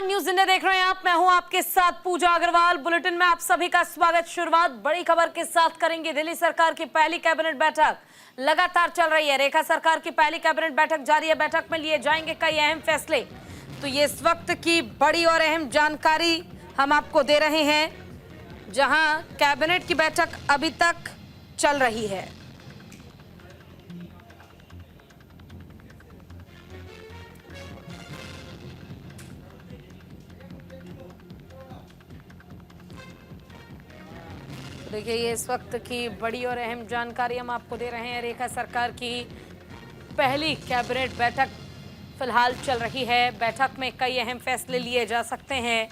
नमस्कार, news India देख रहे हैं आप। मैं हूं आपके साथ पूजा अग्रवाल। बुलेटिन में आप सभी का स्वागत। शुरुआत बड़ी खबर के साथ करेंगे। दिल्ली सरकार की पहली कैबिनेट बैठक लगातार चल रही है। रेखा सरकार की पहली कैबिनेट बैठक जारी है। बैठक में लिए जाएंगे कई अहम फैसले। तो ये इस वक्त की बड़ी और अहम जानकारी हम आपको दे रहे हैं, जहां कैबिनेट की बैठक अभी तक चल रही है। देखिए, ये इस वक्त की बड़ी और अहम जानकारी हम आपको दे रहे हैं। रेखा सरकार की पहली कैबिनेट बैठक फिलहाल चल रही है। बैठक में कई अहम फैसले लिए जा सकते हैं।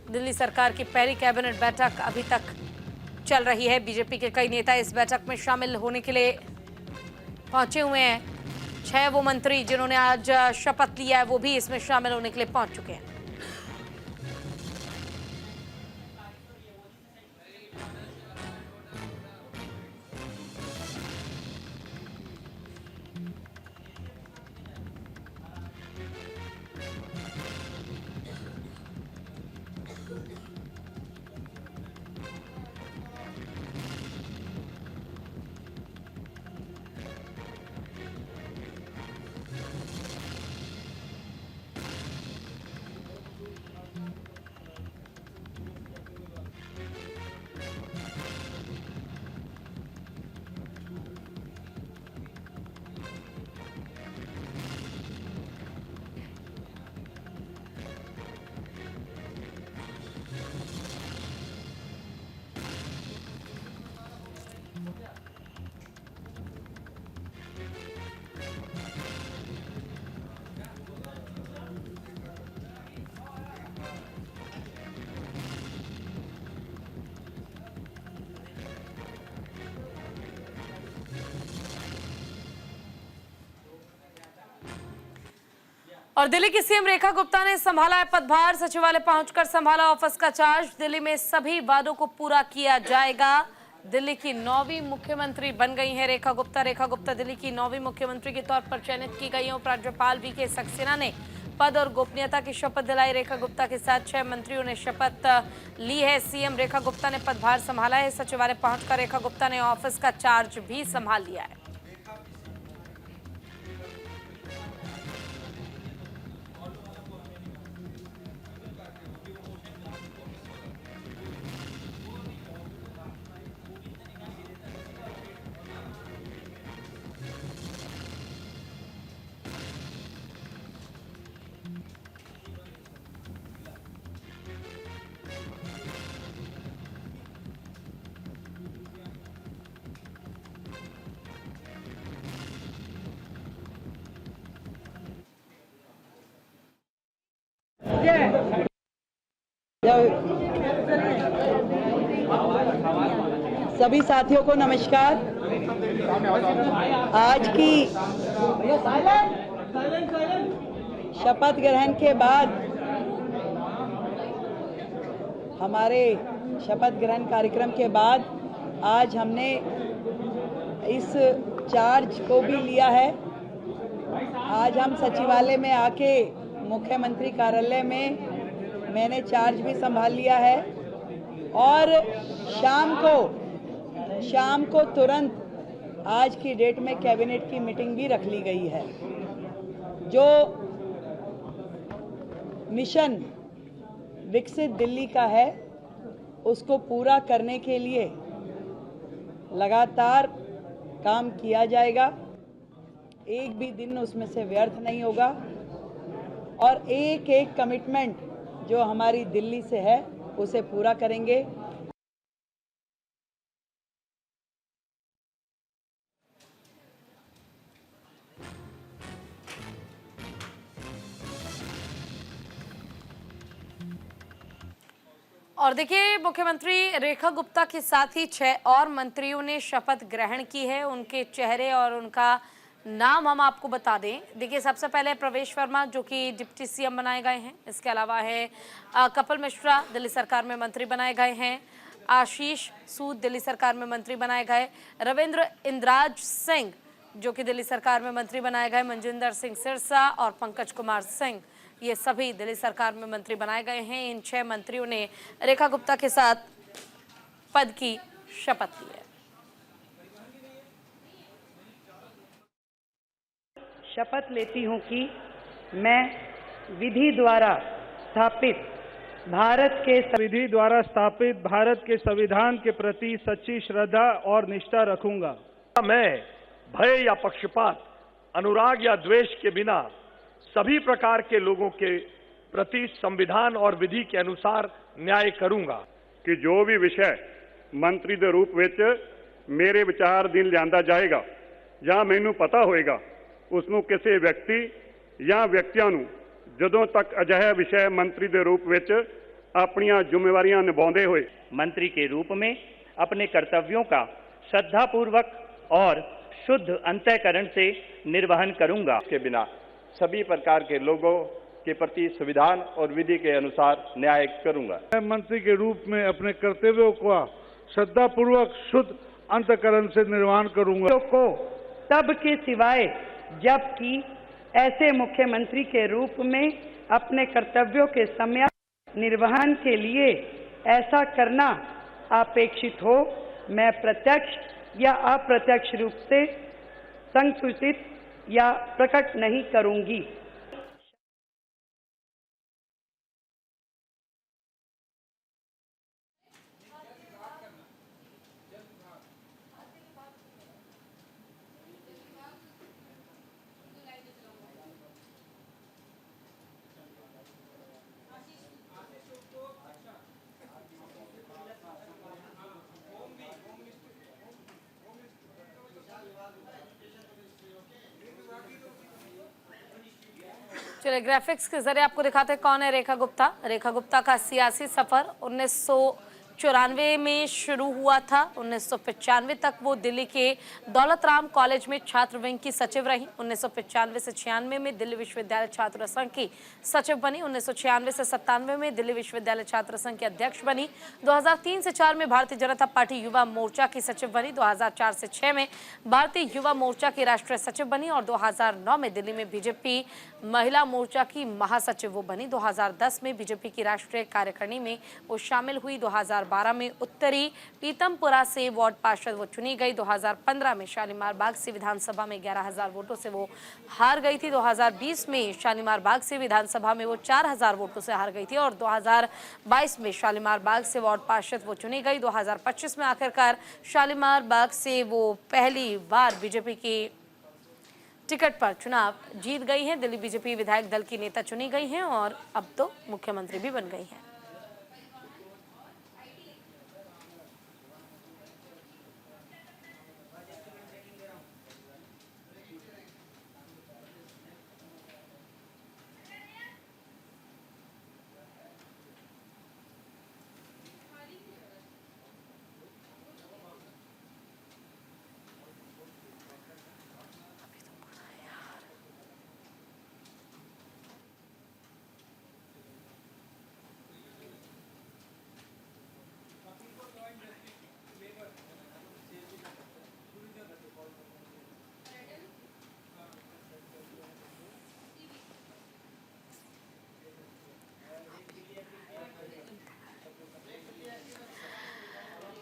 दिल्ली सरकार की पहली कैबिनेट बैठक अभी तक चल रही है। बीजेपी के कई नेता इस बैठक में शामिल होने के लिए पहुंचे हुए हैं। 6 वो मंत्री जिन्होंने आज शपथ लिया है, वो भी इसमें शामिल होने के लिए पहुंच चुके हैं। और दिल्ली की सीएम रेखा गुप्ता ने संभाला है पदभार। सचिवालय पहुंचकर संभाला ऑफिस का चार्ज। दिल्ली में सभी वादों को पूरा किया जाएगा। दिल्ली की 9वीं मुख्यमंत्री बन गई हैं रेखा गुप्ता। रेखा गुप्ता दिल्ली की 9वीं मुख्यमंत्री के तौर पर चयनित की गई हैं। उपराज्यपाल वीके सक्सेना ने पद और गोपनीयता की शपथ दिलाई। रेखा गुप्ता के साथ 6 मंत्रियों ने शपथ ली है। सीएम रेखा गुप्ता ने पदभार संभाला है। सचिवालय पहुंचकर रेखा गुप्ता ने ऑफिस का चार्ज भी संभाल लिया है। सभी साथियों को नमस्कार। आज की शपथ ग्रहण के बाद हमारे शपथ ग्रहण कार्यक्रम के बाद आज हमने इस चार्ज को भी लिया है। आज हम सचिवालय में आके मुख्यमंत्री कार्यालय में मैंने चार्ज भी संभाल लिया है और शाम को तुरंत आज की डेट में कैबिनेट की मीटिंग भी रख ली गई है। जो मिशन विकसित दिल्ली का है उसको पूरा करने के लिए लगातार काम किया जाएगा। एक भी दिन उसमें से व्यर्थ नहीं होगा और एक एक कमिटमेंट जो हमारी दिल्ली से है उसे पूरा करेंगे। और देखिए, मुख्यमंत्री रेखा गुप्ता के साथ ही 6 और मंत्रियों ने शपथ ग्रहण की है। उनके चेहरे और उनका नाम हम आपको बता दें। देखिए, सबसे पहले प्रवेश वर्मा जो कि डिप्टी सीएम बनाए गए हैं। इसके अलावा है कपिल मिश्रा, दिल्ली सरकार में मंत्री बनाए गए हैं। आशीष सूद दिल्ली सरकार में मंत्री बनाए गए। रविंद्र इंद्राज सिंह जो कि दिल्ली सरकार में मंत्री बनाए गए। मनजिंदर सिंह सिरसा और पंकज कुमार सिंह ये सभी दिल्ली सरकार में मंत्री बनाए गए हैं। इन 6 मंत्रियों ने रेखा गुप्ता के साथ पद की शपथ ली है। शपथ लेती हूं कि मैं विधि द्वारा स्थापित भारत के संविधान के प्रति सच्ची श्रद्धा और निष्ठा रखूंगा। मैं भय या पक्षपात, अनुराग या द्वेष के बिना सभी प्रकार के लोगों के प्रति संविधान और विधि के अनुसार न्याय करूंगा कि जो भी विषय मंत्री ਦੇ रूप ਵਿੱਚ ਮੇਰੇ ਵਿਚਾਰ ਦਿਨ ਲਿਆਂਦਾ ਜਾਏਗਾ ਜਾਂ ਮੈਨੂੰ ਪਤਾ ਹੋਏਗਾ ਉਸ ਨੂੰ ਕਿਸੇ ਵਿਅਕਤੀ ਜਾਂ ਵਿਅਕਤੀਆਂ ਨੂੰ ਜਦੋਂ ਤੱਕ ਅਜਿਹਾ ਵਿषय ਮੰਤਰੀ ਦੇ रूप ਵਿੱਚ ਆਪਣੀਆਂ ਜ਼ਿੰਮੇਵਾਰੀਆਂ ਨਿਭਾਉਂਦੇ ਹੋਏ मंत्री के रूप में अपने कर्तव्यों का श्रद्धापूर्वक और शुद्ध अंतःकरण से निर्वहन करूंगा। के बिना सभी प्रकार के लोगों के प्रति संविधान और विधि के अनुसार न्याय करूंगा। मैं मंत्री के रूप में अपने कर्तव्यों का श्रद्धापूर्वक शुद्ध अंतःकरण से निर्वहन करूंगा को तब के सिवाय जबकि ऐसे मुख्यमंत्री के रूप में अपने कर्तव्यों के समय निर्वहन के लिए ऐसा करना अपेक्षित हो, मैं प्रत्यक्ष या अप्रत्यक्ष रूप से संसूचित या प्रकट नहीं करूंगी। चलिए ग्राफिक्स के जरिए आपको दिखाते हैं कौन है रेखा गुप्ता। रेखा गुप्ता का सियासी सफर 1994 में शुरू हुआ था। 1995 तक वो दिल्ली के दौलत राम कॉलेज में छात्र विंग की सचिव रही। 1995 से 96 में दिल्ली विश्वविद्यालय छात्र संघ की सचिव बनी। 1996 से 97 में दिल्ली विश्वविद्यालय छात्र संघ की अध्यक्ष बनी। 2003 से 4 में भारतीय जनता पार्टी युवा मोर्चा की सचिव बनी। 2004 से 6 में भारतीय युवा मोर्चा की राष्ट्रीय सचिव बनी और 2009 में दिल्ली में बीजेपी महिला मोर्चा की महासचिव वो बनी। 2010 में बीजेपी की राष्ट्रीय कार्यकारिणी में वो शामिल हुई। 2012 में उत्तरी पीतमपुरा से वार्ड पार्षद वो चुनी गई। 2015 में शालीमार बाग से विधानसभा में 11,000 वोटों से वो हार गई थी। 2020 में शालीमार बाग से विधानसभा में वो 4,000 वोटों से हार गई थी और 2022 में शालीमार बाग से वार्ड पार्षद वो चुनी गई। 2025 में आखिरकार शालीमार बाग से वो पहली बार बीजेपी की टिकट पर चुनाव जीत गई हैं। दिल्ली बीजेपी विधायक दल की नेता चुनी गई हैं और अब तो मुख्यमंत्री भी बन गई हैं। –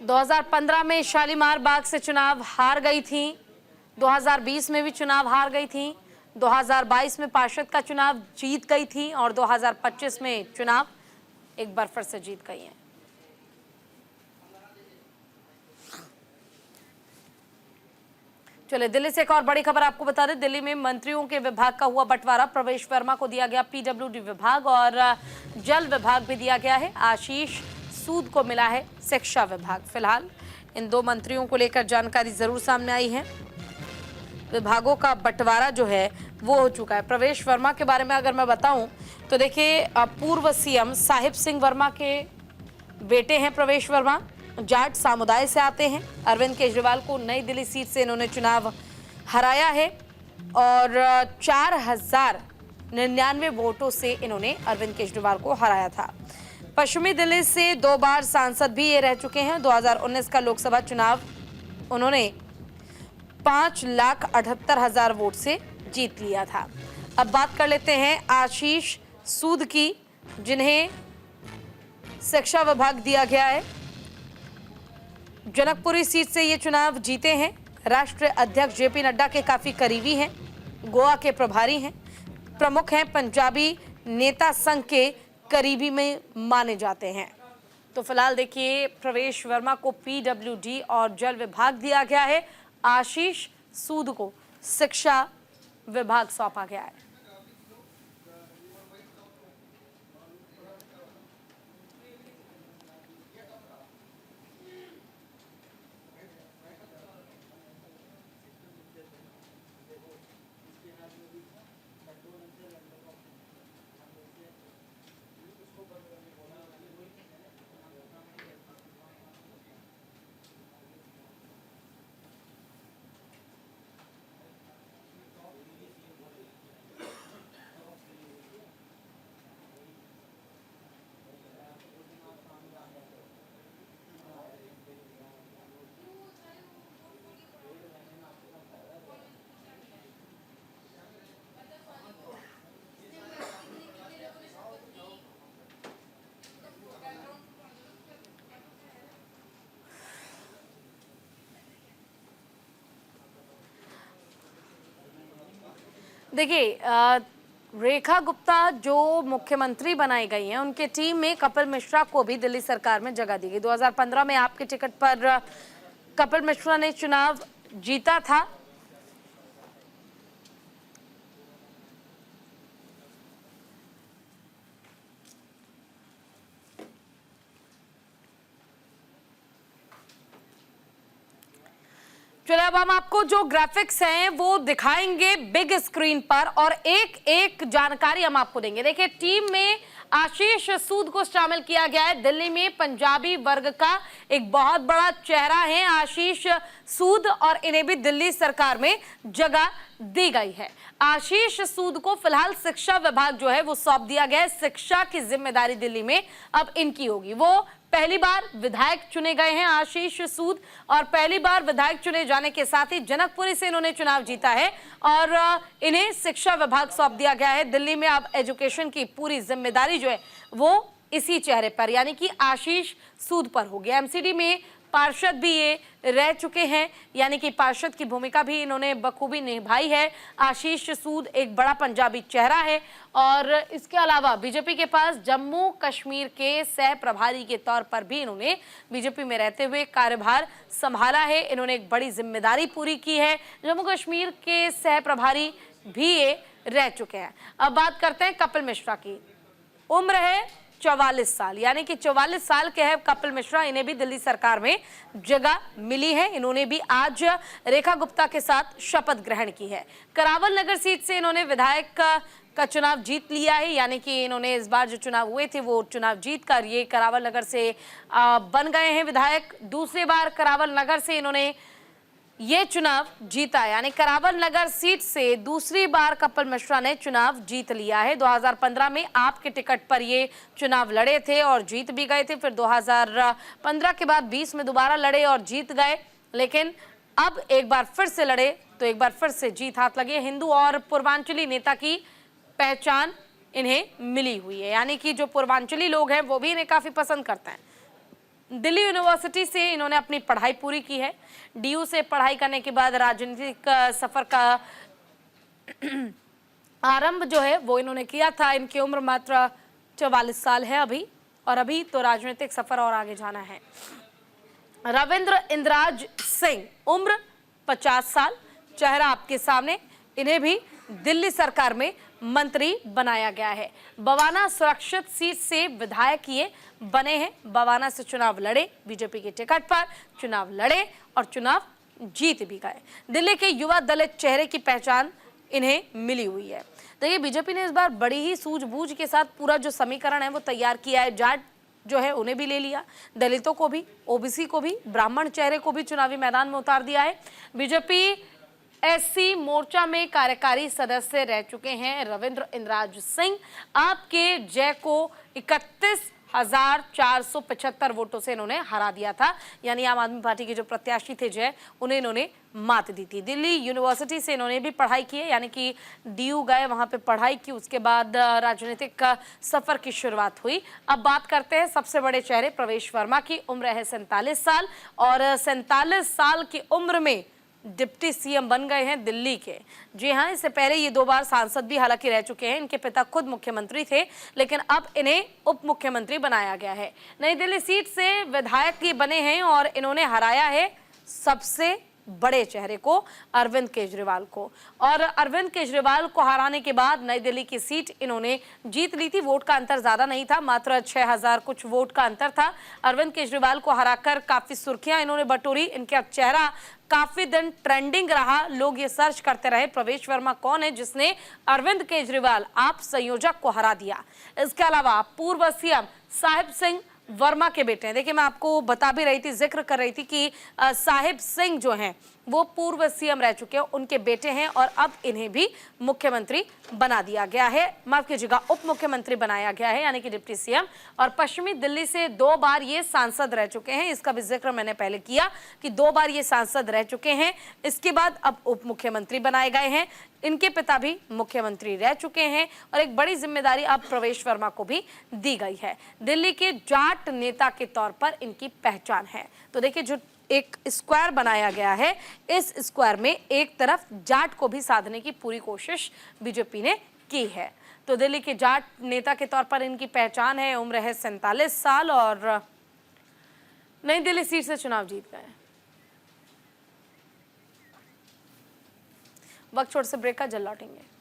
2015 में शालीमार बाग से चुनाव हार गई थी। 2020 में भी चुनाव हार गई थी। 2022 में पार्षद का चुनाव जीत गई थी और 2025 में चुनाव एक बार फिर से जीत गई हैं। चलिए दिल्ली से एक और बड़ी खबर आपको बता दें। दिल्ली में मंत्रियों के विभाग का हुआ बंटवारा। प्रवेश वर्मा को दिया गया पीडब्ल्यूडी विभाग और जल विभाग भी दिया गया है। आशीष सूद को मिला है शिक्षा विभाग। फिलहाल इन दो मंत्रियों को लेकर जानकारी जरूर सामने आई है। विभागों का बंटवारा जो है वो हो चुका है। प्रवेश वर्मा के बारे में अगर मैं बताऊं तो देखिए पूर्व सीएम साहिब सिंह वर्मा के बेटे हैं प्रवेश वर्मा। जाट समुदाय से आते हैं। अरविंद केजरीवाल को नई दिल्ली सीट से इन्होंने चुनाव हराया है और 4,099 वोटों से इन्होंने अरविंद केजरीवाल को हराया था। पश्चिमी दिल्ली से 2 बार सांसद भी ये रह चुके हैं। 2019 का लोकसभा चुनाव उन्होंने 5,78,000 वोट से जीत लिया था। अब बात कर लेते हैं आशीष सूद की, जिन्हें शिक्षा विभाग दिया गया है। जनकपुरी सीट से ये चुनाव जीते हैं। राष्ट्रीय अध्यक्ष जेपी नड्डा के काफी करीबी हैं, गोवा के प्रभारी हैं, प्रमुख हैं, पंजाबी नेता संघ के करीबी में माने जाते हैं। तो फिलहाल देखिए, प्रवेश वर्मा को पीडब्ल्यूडी और जल विभाग दिया गया है, आशीष सूद को शिक्षा विभाग सौंपा गया है। देखिए, रेखा गुप्ता जो मुख्यमंत्री बनाई गई हैं, उनके टीम में कपिल मिश्रा को भी दिल्ली सरकार में जगह दी गई। 2015 में आपके टिकट पर कपिल मिश्रा ने चुनाव जीता था। चलिए, अब हम आपको जो ग्राफिक्स हैं वो दिखाएंगे बिग स्क्रीन पर और एक एक जानकारी हम आपको देंगे। देखिए, टीम में आशीष सूद को शामिल किया गया है। दिल्ली में पंजाबी वर्ग का एक बहुत बड़ा चेहरा है आशीष सूद और इन्हें भी दिल्ली सरकार में जगह दी गई है। आशीष सूद को फिलहाल शिक्षा विभाग जो है वो सौंप दिया गया है। शिक्षा की जिम्मेदारी दिल्ली में अब इनकी होगी। वो पहली बार विधायक चुने गए हैं आशीष सूद, और पहली बार विधायक चुने जाने के साथ ही जनकपुरी से इन्होंने चुनाव जीता है और इन्हें शिक्षा विभाग सौंप दिया गया है। दिल्ली में अब एजुकेशन की पूरी जिम्मेदारी जो है वो इसी चेहरे पर यानी कि आशीष सूद पर होगी। एमसीडी में पार्षद भी ये रह चुके हैं, यानी कि पार्षद की भूमिका भी इन्होंने बखूबी निभाई है। आशीष सूद एक बड़ा पंजाबी चेहरा है और इसके अलावा बीजेपी के पास जम्मू कश्मीर के सह प्रभारी के तौर पर भी इन्होंने बीजेपी में रहते हुए कार्यभार संभाला है। इन्होंने एक बड़ी जिम्मेदारी पूरी की है। जम्मू कश्मीर के सह प्रभारी भी ये रह चुके हैं। अब बात करते हैं कपिल मिश्रा की। उम्र है 44 साल, यानी कि 44 साल के हैं कपिल मिश्रा। इन्हें भी दिल्ली सरकार में जगह मिली है। इन्होंने भी आज रेखा गुप्ता के साथ शपथ ग्रहण की है। करावल नगर सीट से इन्होंने विधायक का चुनाव जीत लिया है, यानी कि इन्होंने इस बार जो चुनाव हुए थे वो चुनाव जीत कर ये करावल नगर से बन गए हैं विधायक। दूसरी बार करावल नगर से इन्होंने ये चुनाव जीता है, यानी करावल नगर सीट से दूसरी बार कपिल मिश्रा ने चुनाव जीत लिया है। 2015 में आपके टिकट पर ये चुनाव लड़े थे और जीत भी गए थे। फिर 2015 के बाद 20 में दोबारा लड़े और जीत गए, लेकिन अब एक बार फिर से लड़े तो एक बार फिर से जीत हाथ लगी। हिंदू और पूर्वांचली नेता की पहचान इन्हें मिली हुई है, यानी कि जो पूर्वांचली लोग हैं वो भी इन्हें काफी पसंद करते हैं। दिल्ली यूनिवर्सिटी से इन्होंने अपनी पढ़ाई पूरी की है। डीयू से पढ़ाई करने के बाद राजनीतिक सफर का आरंभ जो है वो इन्होंने किया था। इनकी उम्र मात्र 44 साल है अभी, और अभी तो राजनीतिक सफर और आगे जाना है। रविंद्र इंद्राज सिंह, उम्र 50 साल, चेहरा आपके सामने। इन्हें भी दिल्ली सरकार में मंत्री बनाया गया है। बवाना सुरक्षित सीट से विधायक ये बने हैं। बवाना से चुनाव लड़े, बीजेपी के टिकट पर चुनाव लड़े और चुनाव जीत भी गए। दिल्ली के युवा दलित चेहरे की पहचान इन्हें मिली हुई है। देखिए, बीजेपी ने इस बार बड़ी ही सूझबूझ के साथ पूरा जो समीकरण है वो तैयार किया है। जाट जो है उन्हें भी ले लिया, दलितों को भी, ओबीसी को भी, ब्राह्मण चेहरे को भी चुनावी मैदान में उतार दिया है। बीजेपी एससी मोर्चा में कार्यकारी सदस्य रह चुके हैं रविंद्र इंद्राज सिंह। आपके जय को 31 10,475 वोटों से इन्होंने हरा दिया था। यानी आम आदमी पार्टी के जो प्रत्याशी थे जय, उन्हें इन्होंने मात दी थी। दिल्ली यूनिवर्सिटी से इन्होंने भी पढ़ाई की है, यानी कि डीयू गए, वहां पे पढ़ाई की, उसके बाद राजनीतिक सफर की शुरुआत हुई। अब बात करते हैं सबसे बड़े चेहरे प्रवेश वर्मा की। उम्र है 47 साल और 47 साल की उम्र में डिप्टी सीएम बन गए हैं दिल्ली के। जी हाँ, इससे पहले ये 2 बार सांसद भी हालांकि रह चुके हैं। इनके पिता खुद मुख्यमंत्री थे, लेकिन अब इन्हें उप मुख्यमंत्री बनाया गया है। नई दिल्ली सीट से विधायक ये बने हैं और इन्होंने हराया है सबसे बड़े चेहरे को, अरविंद केजरीवाल को। और अरविंद केजरीवाल को हराने के बाद नई दिल्ली की सीट इन्होंने जीत ली थी। वोट का अंतर ज्यादा नहीं था, मात्र 6000 कुछ वोट का अंतर था। अरविंद केजरीवाल को हराकर काफी सुर्खियां इन्होंने बटोरी। इनका चेहरा काफी दिन ट्रेंडिंग रहा, लोग ये सर्च करते रहे प्रवेश वर्मा कौन है जिसने अरविंद केजरीवाल आप संयोजक को हरा दिया। इसके अलावा पूर्व सीएम साहिब सिंह वर्मा के बेटे हैं। देखिए, मैं आपको बता भी रही थी, जिक्र कर रही थी कि साहिब सिंह जो हैं वो पूर्व सीएम रह चुके हैं, उनके बेटे हैं और अब इन्हें भी मुख्यमंत्री बना दिया गया है, माफ कीजिएगा उप मुख्यमंत्री बनाया गया है, यानी कि डिप्टी सीएम। और पश्चिमी दिल्ली से 2 बार ये सांसद रह चुके हैं। इसका भी जिक्र मैंने पहले किया कि 2 बार ये सांसद रह चुके हैं। इसके बाद अब उप मुख्यमंत्री बनाए गए हैं। इनके पिता भी मुख्यमंत्री रह चुके हैं और एक बड़ी जिम्मेदारी अब प्रवेश वर्मा को भी दी गई है। दिल्ली के जाट नेता के तौर पर इनकी पहचान है। तो देखिए, जो एक स्क्वायर बनाया गया है, इस स्क्वायर में एक तरफ जाट को भी साधने की पूरी कोशिश बीजेपी ने की है। तो दिल्ली के जाट नेता के तौर पर इनकी पहचान है। उम्र है 47 साल और नई दिल्ली सीट से चुनाव जीत गए। वक्त छोड़ से ब्रेक का, जल्द लौटेंगे।